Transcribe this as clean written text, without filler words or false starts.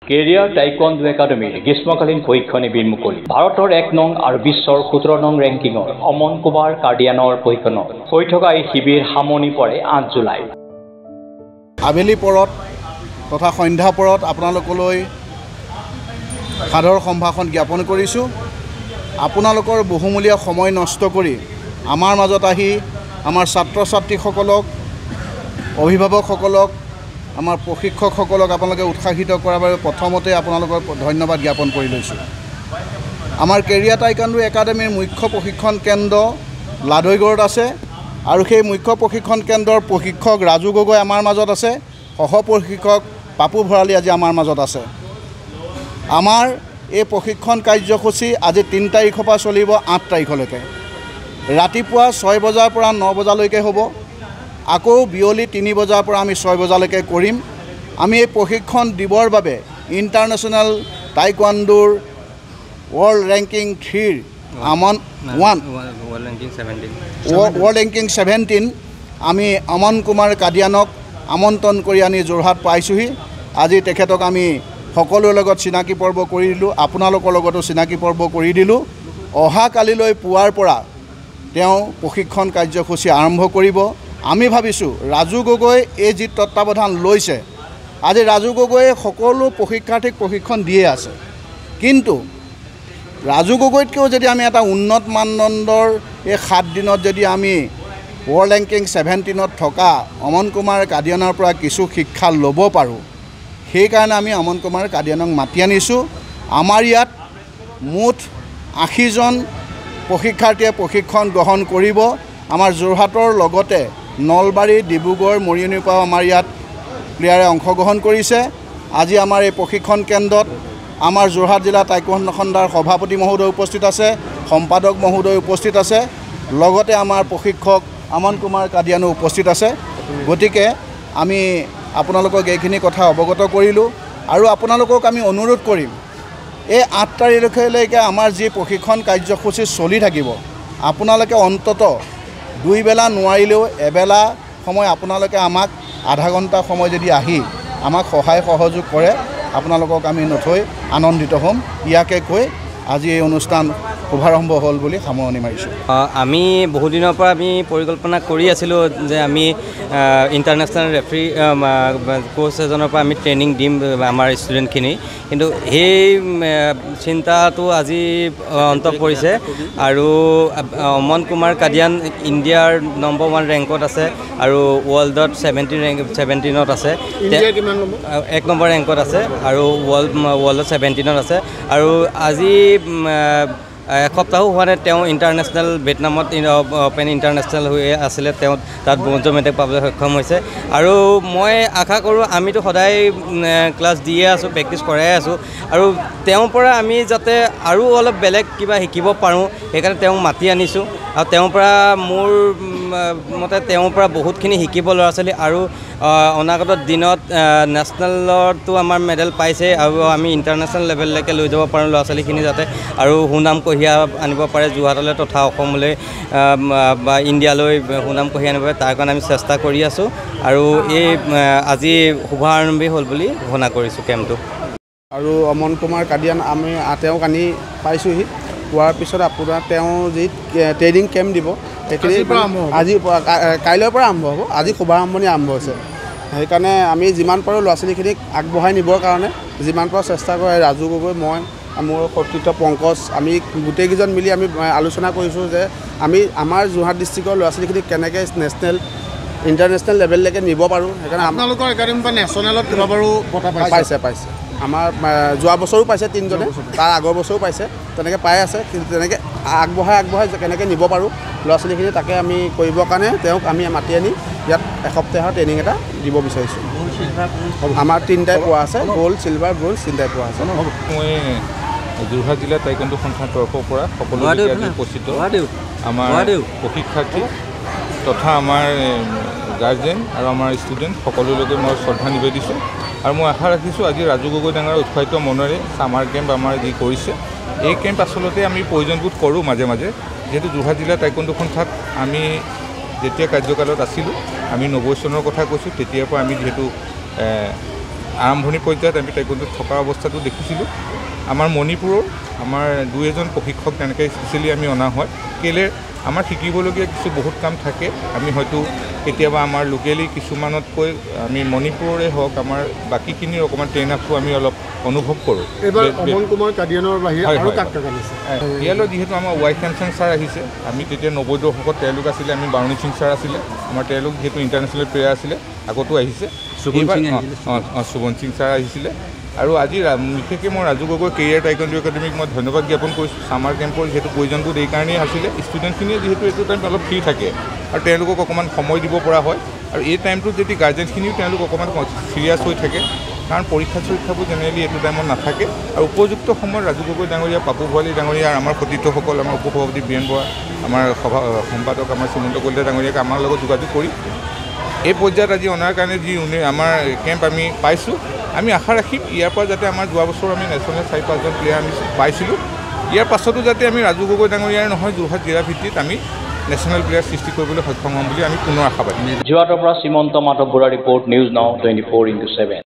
Career taekwondo একাডেমীৰ গ্ৰীষ্মকালীন পৰীক্ষা নিবিড় মুকলি ভাৰতৰ ১ নং আৰু বিশ্বৰ ১৭ নং ৰেংকিঙৰ অমন কুমাৰ কাৰ্ডিয়ানৰ প্ৰশিক্ষণত হৈ থকা এই শিবিৰ সামৰণি পৰে ৮ জুলাই। আবেলি পৰত তথা সন্ধ্যা পৰত আপোনালোকলৈ সাদৰ সম্ভাষণ জ্ঞাপন কৰিছোঁ। আপোনালোকৰ বহুমূলীয়া সময় নষ্ট কৰি আমাৰ মাজত আহি আমাৰ ছাত্ৰ ছাত্ৰীসকলক, অভিভাৱকসকলক, আমাৰ প্ৰশিক্ষকসকলক আপোনালোকে উৎসাহিত কৰাৰ বাবে প্ৰথমতে আপোনালোকৰ ধন্যবাদ জ্ঞাপন কৰি লৈছোঁ। আমাৰ কেৰিয়াৰ টাইকোৱাণ্ডো একাডেমীৰ মুখ্য প্ৰশিক্ষণ কেন্দ্ৰ লাদৈগড়ত আছে আৰু সেই মুখ্য প্ৰশিক্ষণ কেন্দ্ৰৰ প্ৰশিক্ষক ৰাজু গগৈ আমাৰ মাজত আছে, সহ প্ৰশিক্ষক পাপু ভৰালী আজি আমাৰ মাজত আছে। আমাৰ এই প্ৰশিক্ষণ কাৰ্যসূচী আজি ৩ তাৰিখৰ পৰা চলিব ৮ তাৰিখলৈকে। ৰাতিপুৱা ৬ বজাৰ পৰা ৯ বজালৈকে হ'ব, আকৌ বিয়লি ৩ বজাৰ পৰা আমি ৬ বজালৈকে কৰিম। আমি এই প্ৰশিক্ষণ দিবৰ বাবে ইণ্টাৰনেশ্যনেল টাইকোৱাণ্ডোৰ ৱৰ্ল্ড ৰেংকিং 3 ৱৰ্ল্ড ৰেংকিং 17 আমি অমন কুমাৰ কাৰ্ডিয়ানক আমন্ত্ৰণ কৰি আনি যোৰহাট পাইছোঁহি। আজি তেখেতক আমি সকলোৰে লগত চিনাকি পৰ্ব কৰি দিলোঁ, আপোনালোকৰ লগতো চিনাকি পৰ্ব কৰি দিলোঁ। অহা কালিলৈ পুৱাৰ পৰা তেওঁ প্ৰশিক্ষণ কাৰ্যসূচী আৰম্ভ কৰিব। আমি ভাবিছোঁ ৰাজু গগৈ এই যি তত্ত্বাৱধান লৈছে, আজি ৰাজু গগৈয়ে সকলো প্ৰশিক্ষাৰ্থীক প্ৰশিক্ষণ দিয়ে আছে, কিন্তু ৰাজু গগৈতকৈও যদি আমি এটা উন্নত মানদণ্ডৰ এই 7 দিনত যদি আমি ৱৰ্ল্ড ৰেংকিং 17ত থকা অমন কুমাৰ কাৰ্ডিয়ানৰ পৰা কিছু শিক্ষা ল'ব পাৰোঁ, সেইকাৰণে আমি অমন কুমাৰ কাৰ্ডিয়ানক মাতি আনিছোঁ। আমাৰ ইয়াত মুঠ 80জন প্ৰশিক্ষাৰ্থীয়ে প্ৰশিক্ষণ গ্ৰহণ কৰিব। আমাৰ যোৰহাটৰ লগতে নলবাৰী, ডিব্ৰুগড়, মৰিয়নিৰ পৰাও আমাৰ ইয়াত প্লেয়াৰে অংশগ্ৰহণ কৰিছে। আজি আমাৰ এই প্ৰশিক্ষণ কেন্দ্ৰত আমাৰ যোৰহাট জিলা টাইকোৱাণ্ডো খণ্ডৰ সভাপতি মহোদয় উপস্থিত আছে, সম্পাদক মহোদয় উপস্থিত আছে, লগতে আমাৰ প্ৰশিক্ষক অমন কুমাৰ কাৰ্ডিয়ানো উপস্থিত আছে। গতিকে আমি আপোনালোকক এইখিনি কথা অৱগত কৰিলোঁ আৰু আপোনালোকক আমি অনুৰোধ কৰিম, এই ৮ তাৰিখলৈকে আমাৰ যি প্ৰশিক্ষণ কাৰ্যসূচী চলি থাকিব, আপোনালোকে অন্ততঃ 2 বেলা নোৱাৰিলেও এবেলা সময় আপোনালোকে আমাক আধা ঘণ্টা সময় যদি আহি আমাক সহায় সহযোগ কৰে, আপোনালোকক আমি নথৈ আনন্দিত হ'ম। ইয়াকে কৈ আজি এই অনুষ্ঠান শুভাৰম্ভ হ'ল বুলি সামৰণি মাৰিছোঁ। আমি বহুদিনৰ পৰা আমি পৰিকল্পনা কৰি আছিলোঁ যে আমি ইণ্টাৰনেশ্যনেল ৰেফাৰী কোচ এজনৰ পৰা আমি ট্ৰেইনিং দিম আমাৰ ষ্টুডেণ্টখিনি, কিন্তু সেই চিন্তাটো আজি অন্ত পৰিছে। আৰু অমন কুমাৰ কাৰ্ডিয়ান ইণ্ডিয়াৰ নম্বৰ 1 ৰেংকত আছে আৰু ৱৰ্ল্ডত 17ত আছে, 1 নম্বৰ ৰেংকত আছে আৰু ৱৰ্ল্ডত 17ত আছে। আৰু আজি এসপ্তাহো হোৱা নাই তেওঁ ইণ্টাৰনেশ্যনেল ভিয়েটনামত অপেন ইণ্টাৰনেশ্যনেল হৈ আছিলে, তেওঁ তাত ব্ৰঞ্জ মেডেল পাবলৈ সক্ষম হৈছে। আৰু মই আশা কৰোঁ, আমিতো সদায় ক্লাছ দিয়ে আছোঁ, প্ৰেক্টিছ কৰাই আছোঁ, আৰু তেওঁৰ পৰা আমি যাতে আৰু অলপ বেলেগ কিবা শিকিব পাৰোঁ, সেইকাৰণে তেওঁক মাতি আনিছোঁ। আৰু তেওঁৰ পৰা মোৰ মতে তেওঁৰ পৰা বহুতখিনি শিকিব ল'ৰা ছোৱালী, আৰু অনাগত দিনত নেশ্যনেলতো আমাৰ মেডেল পাইছে, আৰু আমি ইণ্টাৰনেশ্যনেল লেভেললৈকে লৈ যাব পাৰোঁ ল'ৰা ছোৱালীখিনি, যাতে আৰু সুনাম কঢ়িয়াই আনিব পাৰে যোৰহাটলৈ তথা অসমলৈ বা ইণ্ডিয়ালৈ সুনাম কঢ়িয়াই আনিব পাৰে। তাৰ কাৰণে আমি চেষ্টা কৰি আছোঁ, আৰু এই আজি শুভাৰম্ভী হ'ল বুলি ঘোষণা কৰিছোঁ কেম্পটো। আৰু অমন কুমাৰ কাৰ্ডিয়ান আমি তেওঁক আনি পাইছোঁহি। পোৱাৰ পিছত আপোনাৰ তেওঁ যি ট্ৰেইনিং কেম্প দিব সেইখিনি আজি কাইলৈৰ পৰা আৰম্ভ হ'ব। আজি শুভাৰম্ভণি আৰম্ভ হৈছে, সেইকাৰণে আমি যিমান পাৰোঁ ল'ৰা ছোৱালীখিনিক আগবঢ়াই নিবৰ কাৰণে যিমান পাৰোঁ চেষ্টা কৰে। ৰাজু গগৈ, মই, মোৰ সতীৰ্থ পংকজ, আমি গোটেইকেইজন মিলি আমি আলোচনা কৰিছোঁ যে আমি আমাৰ যোৰহাট ডিষ্ট্ৰিক্টৰ ল'ৰা ছোৱালীখিনিক কেনেকৈ নেশ্যনেল ইণ্টাৰনেশ্যনেল লেভেললৈকে নিব পাৰোঁ। সেইকাৰণে আপোনালোকৰ একাডেমীৰ পৰা নেশ্যনেলত কিবা বাৰু বঁটা পাইছে। আমাৰ যোৱা বছৰো পাইছে 3জনে, তাৰ আগৰ বছৰো পাইছে, তেনেকৈ পাই আছে। কিন্তু তেনেকৈ আগবঢ়াই কেনেকৈ নিব পাৰোঁ ল'ৰা ছোৱালীখিনি, তাকে আমি কৰিবৰ কাৰণে তেওঁক আমি মাতি আনি ইয়াত এসপ্তাহৰ ট্ৰেইনিং এটা দিব বিচাৰিছোঁ। আমাৰ 3টাই পোৱা আছে, গ'ল্ড, চিলভাৰ, ব্ৰঞ্জ 3টাই পোৱা আছে। মই যোৰহাট জিলা টাইকোৱাণ্ডো সন্থাৰ তৰফৰ পৰা সকলোকে উপস্থিত আমাৰ প্ৰশিক্ষাৰ্থী তথা আমাৰ গাৰ্জেন আৰু আমাৰ ষ্টুডেণ্ট সকলোলৈকে মই শ্ৰদ্ধা নিবেদিছোঁ। আৰু মই আশা ৰাখিছোঁ আজি ৰাজু গগৈ ডাঙৰ উৎসাহিত মনেৰে ছামাৰ কেম্প আমাৰ যি কৰিছে, এই কেম্প আচলতে আমি প্ৰয়োজনবোধ কৰোঁ মাজে মাজে, যিহেতু যোৰহাট জিলা টাইকোৱাণ্ডো সন্থাত আমি যেতিয়া কাৰ্যকালত আছিলোঁ, আমি 90 চনৰ কথা কৈছোঁ, তেতিয়াৰ পৰা আমি যিহেতু আৰম্ভণি পৰ্যায়ত আমি টাইকোণ্ডোত থকা অৱস্থাটো দেখিছিলোঁ। আমাৰ মণিপুৰৰ আমাৰ 2-এজন প্ৰশিক্ষক তেনেকৈ স্পেচিয়েলি আমি অনা হয়। কেলৈ আমাৰ শিকিবলগীয়া কিছু বহুত কাম থাকে। আমি হয়তো কেতিয়াবা আমাৰ লোকেলি কিছুমানতকৈ আমি মণিপুৰৰে হওক আমাৰ বাকীখিনিৰ অকণমান ট্ৰেইন আপটো আমি অলপ অনুভৱ কৰোঁ। অমন কুমাৰ কাদিয়ানৰ বাহিৰে আৰু কাক আনিছে? ইয়ালৈ যিহেতু আমাৰ ৱাই চেমচং ছাৰ আহিছে, আমি তেতিয়া 90 দশকত তেওঁলোক আছিলে, আমি বাৰুণী সিং ছাৰ আছিলে, আমাৰ তেওঁলোক যিহেতু ইণ্টাৰনেশ্যনেল প্লেয়াৰ আছিলে, আগতো আহিছে। সুবন সিং ছাৰ আহিছিলে। আৰু আজি বিশেষকৈ মই ৰাজু গগৈ কেৰিয়াৰ টাইকোণ্ডো একাডেমীক মই ধন্যবাদ জ্ঞাপন কৰিছোঁ। ছামাৰ কেম্পৰ যিহেতু প্ৰয়োজনবোৰ এই কাৰণেই আছিলে, ষ্টুডেণ্টখিনিয়ে যিহেতু এইটো টাইম অলপ ফ্ৰী থাকে আৰু তেওঁলোকক অকণমান সময় দিব পৰা হয়। আৰু এই টাইমটোত যদি গাৰ্জেনখিনিও তেওঁলোক অকণমান চিৰিয়াছ হৈ থাকে, কাৰণ পৰীক্ষাবোৰ জেনেৰেলি এইটো টাইমত নাথাকে। আৰু উপযুক্ত সময়ত ৰাজু গগৈ ডাঙৰীয়া, পাপু ভৰালী ডাঙৰীয়া, আমাৰ সতীৰ্থসকল, আমাৰ উপ সভাপতি বীৰেন বৰা, আমাৰ সম্পাদক আমাৰ শ্ৰীমন্ত কলিতা ডাঙৰীয়াকে আমাৰ লগত যোগাযোগ কৰি এই পৰ্যায়ত আজি অনাৰ কাৰণে যি আমাৰ কেম্প আমি পাইছোঁ, আমি আশা ৰাখিম ইয়াৰ পৰা যাতে আমাৰ যোৱা বছৰ আমি নেশ্যনেল 4-5জন প্লেয়াৰ আমি পাইছিলোঁ, ইয়াৰ পাছতো যাতে আমি ৰাজু গগৈ ডাঙৰীয়াৰ নহয় যোৰহাট জিলা ভিত্তিত আমি নেশ্যনেল প্লেয়াৰ সৃষ্টি কৰিবলৈ সক্ষম হ'ম বুলি আমি পুনৰ আশাবাদী। যোৰহাটৰ পৰা শ্ৰীমন্ত মাধৱ বৰুৱাৰ ৰিপৰ্ট, নিউজ নাও 24/7।